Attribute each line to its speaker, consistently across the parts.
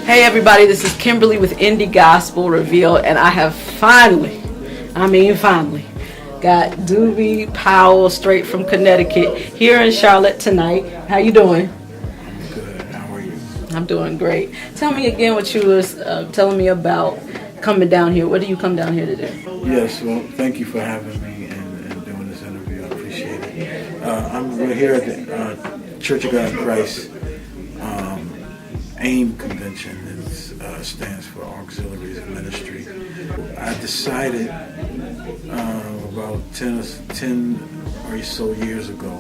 Speaker 1: Hey everybody, this is Kimberly with Indie Gospel Reveal, and I have finally got Doobie Powell straight from Connecticut here in Charlotte tonight. How you doing?
Speaker 2: I'm good. How are you?
Speaker 1: I'm doing great. Tell me again what you was telling me about coming down here. What do you come down here to do?
Speaker 2: Yes, well, thank you for having me and doing this interview. I appreciate it. We're here at the Church of God in Christ AIM convention. It stands for Auxiliaries of Ministry. I decided about 10 or so years ago,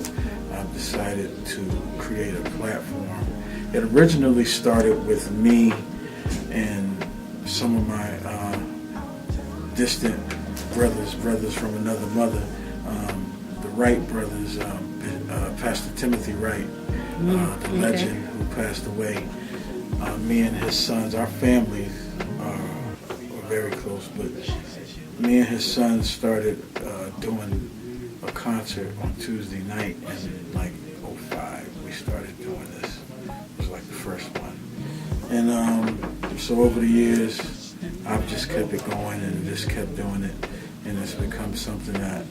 Speaker 2: I decided to create a platform. It originally started with me and some of my distant brothers from another mother, the Wright brothers, Pastor Timothy Wright, the legend who passed away. Me and his sons, our families are very close, but me and his sons started doing a concert on Tuesday night in like '05. We started doing this. It was like the first one. And so over the years, I've just kept it going and just kept doing it. And it's become something that,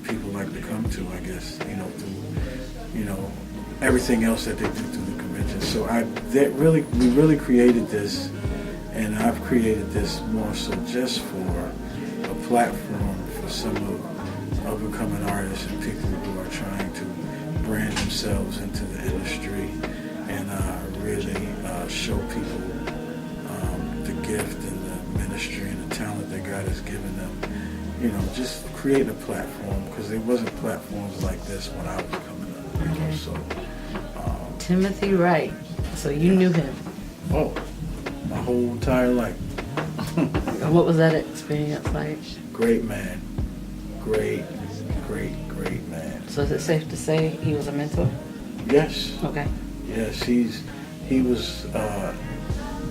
Speaker 2: people like to come to, I guess, through, everything else that they do through the convention. So we really created this, and I've created this more so just for a platform for some of up-and-coming artists and people who are trying to brand themselves into the industry and really show people the gift and the ministry and the talent that God has given them. Just creating a platform, because there wasn't platforms like this when I was coming up. So
Speaker 1: Timothy Wright. So you knew him?
Speaker 2: Oh, my whole entire life.
Speaker 1: And what was that experience like?
Speaker 2: Great man. Great man.
Speaker 1: So is it safe to say he was a mentor?
Speaker 2: Yes.
Speaker 1: Okay.
Speaker 2: Yes, he was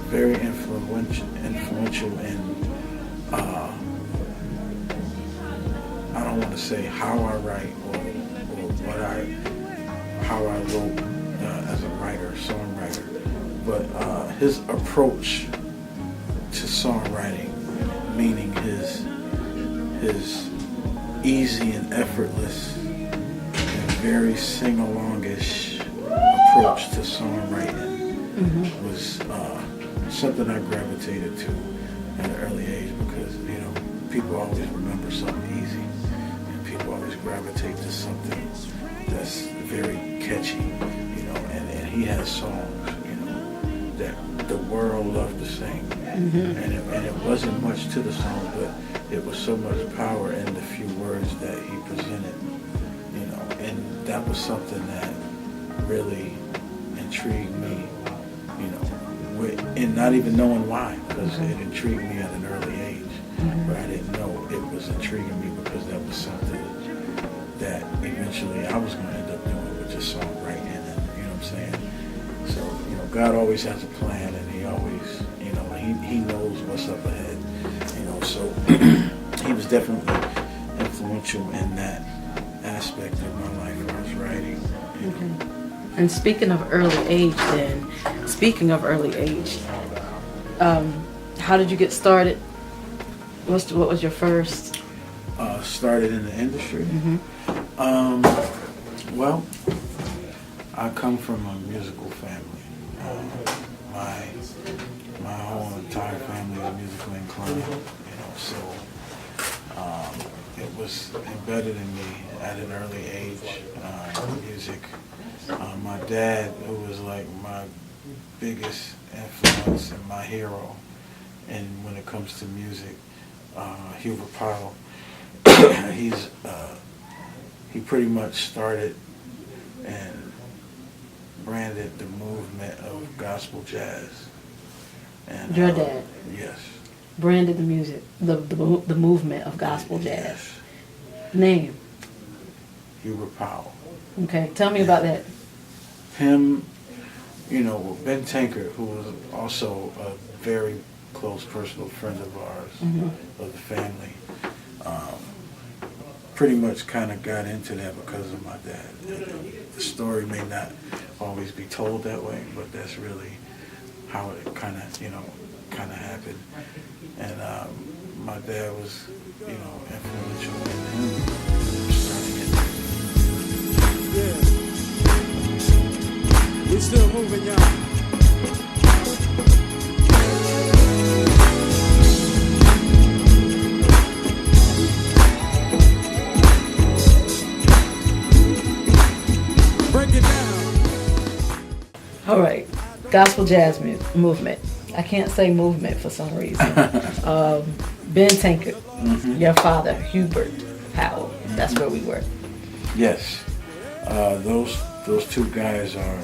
Speaker 2: very influential in I don't want to say how I write or how I wrote as a writer, songwriter, but his approach to songwriting, meaning his easy and effortless and very sing-alongish approach to songwriting was something I gravitated to at an early age, because people always remember something easy, and people always gravitate to something that's very catchy, and he has songs, that the world loved to sing, and it wasn't much to the song, but it was so much power in the few words that he presented, and that was something that really intrigued me, and not even knowing why, because it intrigued me at an early age. But I didn't know it was intriguing me, because that was something that eventually I was going to end up doing, with just songwriting, and you know what I'm saying? So, God always has a plan, and he always, he knows what's up ahead, so he was definitely influential in that aspect of my life where I was writing.
Speaker 1: Okay. And speaking of early age, how did you get started? What was your first?
Speaker 2: Started in the industry? Well, I come from a musical family. My whole entire family is musically inclined, so It was embedded in me at an early age, music. My dad, who was like my biggest influence and my hero, and when it comes to music, Doobie Powell, he pretty much started and branded the movement of gospel jazz. And,
Speaker 1: Your dad
Speaker 2: yes.
Speaker 1: branded the music, the movement of gospel jazz.
Speaker 2: Yes.
Speaker 1: Name.
Speaker 2: Doobie Powell.
Speaker 1: Okay, tell me about that.
Speaker 2: Him, Ben Tankard, who was also a very close personal friend of ours, of the family, pretty much kind of got into that because of my dad. The story may not always be told that way, but that's really how it kind of happened. And my dad was, influential in him starting it.
Speaker 3: Yeah. We're still moving, y'all.
Speaker 1: All right, gospel jazz movement. I can't say movement for some reason. Ben Tankard, your father, Hubert Powell. That's where we were.
Speaker 2: Yes, those two guys are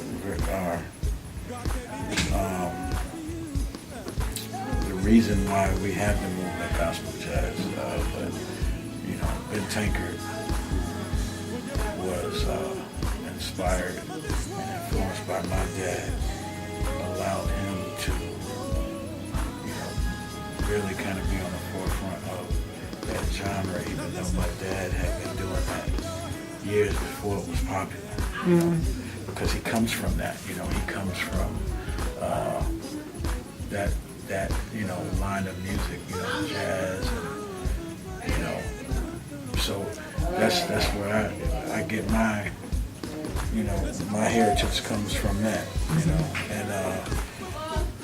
Speaker 2: the reason why we have the movement gospel jazz. But Ben Tankard was inspired and influenced by my dad, allowed him to really kind of be on the forefront of that genre, even though my dad had been doing that years before it was popular. Because he comes from that, he comes from that line of music, jazz, and, so that's where I get my my heritage comes from that, and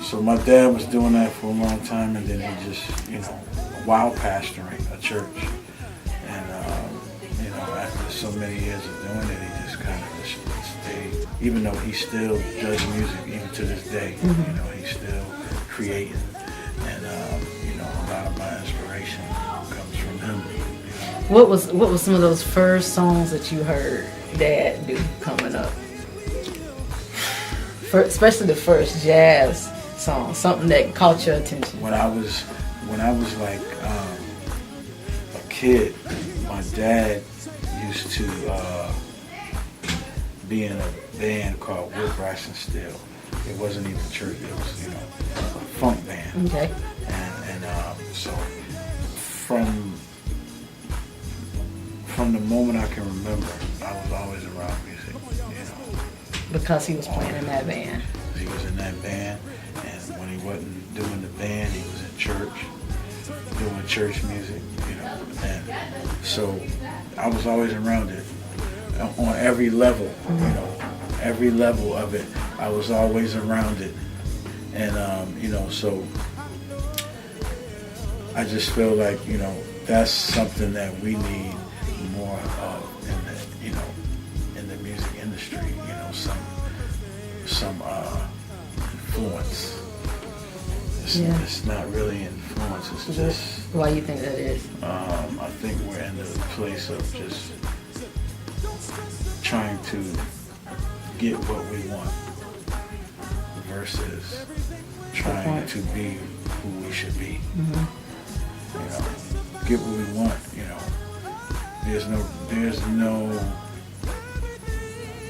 Speaker 2: so my dad was doing that for a long time, and then he just, while pastoring a church, and after so many years of doing it, he just kind of stayed, even though he still does music even to this day, he's still creating, and a lot of my inspiration comes from him.
Speaker 1: What was some of those first songs that you heard Dad do coming up? Especially the first jazz song, something that caught your attention.
Speaker 2: When I was like a kid, my dad used to be in a band called Wood, Brass and Steel. It wasn't even church; it was a funk band.
Speaker 1: Okay.
Speaker 2: And so from the moment I can remember, I was always around music.
Speaker 1: Because he was playing in that band.
Speaker 2: He was in that band, and when he wasn't doing the band, he was in church, doing church music, and so I was always around it on every level, every level of it. I was always around it, and so I just feel like that's something that we need more of in the music industry. Some influence. It's not really influence. It's just.
Speaker 1: Why do you think that is?
Speaker 2: I think we're in the place of just trying to get what we want versus trying to be who we should be. Get what we want. There's no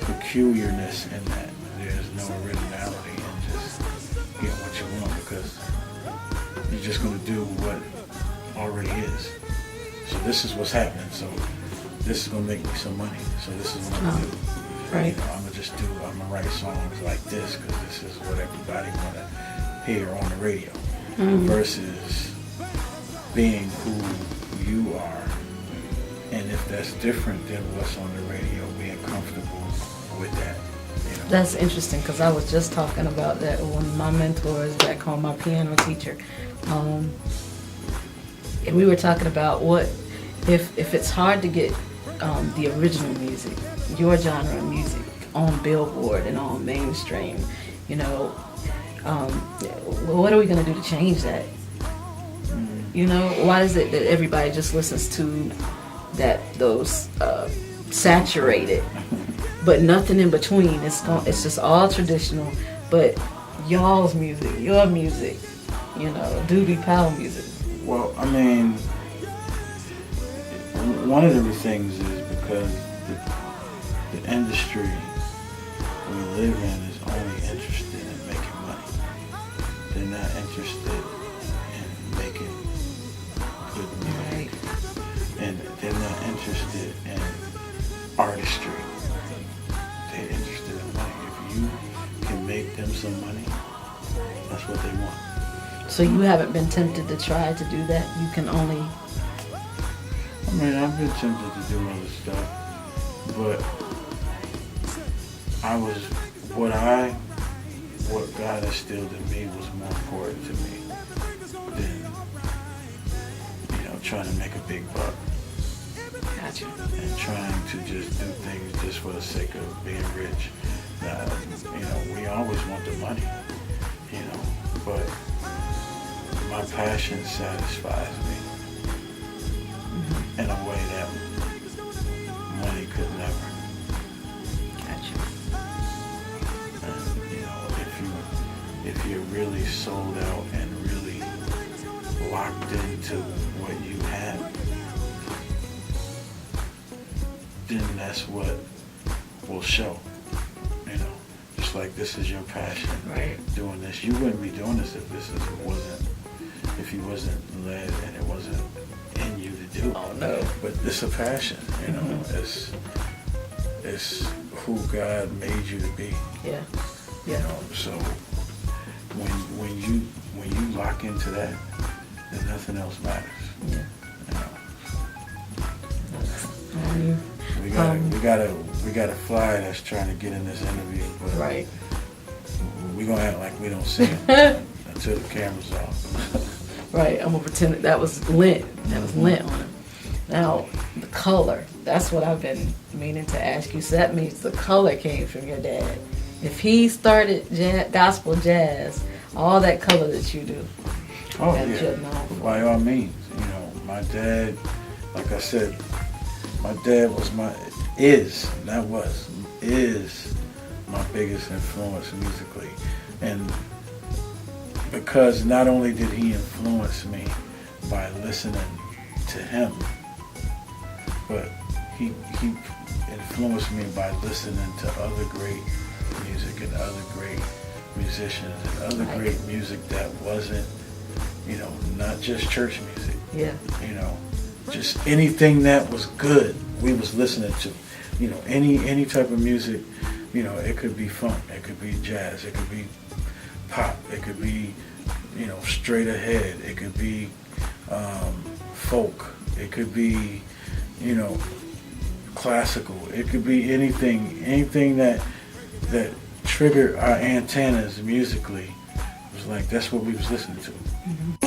Speaker 2: peculiarness in that. There's no originality in just getting what you want, because you're just going to do what already is. So this is what's happening. So this is going to make me some money. So this is what I'm going to do.
Speaker 1: Right.
Speaker 2: I'm going to write songs like this because this is what everybody want to hear on the radio. Versus being who you are. And if that's different than what's on the radio, being comfortable with that.
Speaker 1: That's interesting, because I was just talking about that with one of my mentors back home, my piano teacher. And we were talking about what if it's hard to get the original music, your genre of music, on Billboard and on mainstream, you know, what are we going to do to change that? You know, why is it that everybody just listens to those saturated, but nothing in between? It's just all traditional, but y'all's music, your music, you know, Doobie Powell music.
Speaker 2: Well, I mean, one of the things is because the industry we live in is only interested in making money. They're not interested in making good music. And they're not interested in artistry. They're interested in money. If you can make them some money, that's what they want.
Speaker 1: So you haven't been tempted to try to do that? You can only...
Speaker 2: I mean, I've been tempted to do other stuff, but what God instilled in me was more important to me than, you know, trying to make a big buck.
Speaker 1: Gotcha.
Speaker 2: And trying to just do things just for the sake of being rich. Now, you know, we always want the money, you know, but my passion satisfies me in a way that money could never.
Speaker 1: Gotcha.
Speaker 2: And, you know, if you're really sold out and really locked into what you have, then that's what will show. You know, just like this is your passion.
Speaker 1: Right.
Speaker 2: Doing this, you wouldn't be doing this if you wasn't led and it wasn't in you to do.
Speaker 1: Oh no.
Speaker 2: But it's a passion. You know,
Speaker 1: Mm-hmm.
Speaker 2: it's who God made you to be.
Speaker 1: Yeah.
Speaker 2: You know, so when you lock into that, then nothing else matters.
Speaker 1: Yeah.
Speaker 2: You know. We got a fly that's trying to get in this interview, but
Speaker 1: Right.
Speaker 2: we're gonna act like we don't see him until the camera's off.
Speaker 1: Right. I'm gonna pretend that was lint. That was lint on him. Now the color. That's what I've been meaning to ask you. So that means the color came from your dad. If he started gospel jazz, all that color that you do.
Speaker 2: Oh
Speaker 1: that
Speaker 2: yeah.
Speaker 1: you're known for.
Speaker 2: By all means, you know, my dad, like I said, my dad is my biggest influence musically. And because not only did he influence me by listening to him, but he influenced me by listening to other great music and other great musicians and other great music that wasn't, you know, not just church music.
Speaker 1: Yeah.
Speaker 2: You know, just anything that was good, we was listening to. You know, any type of music, you know, it could be funk, it could be jazz, it could be pop, it could be, you know, straight ahead, it could be folk, it could be, you know, classical, it could be anything that triggered our antennas musically. It was like, that's what we was listening to.
Speaker 1: Mm-hmm.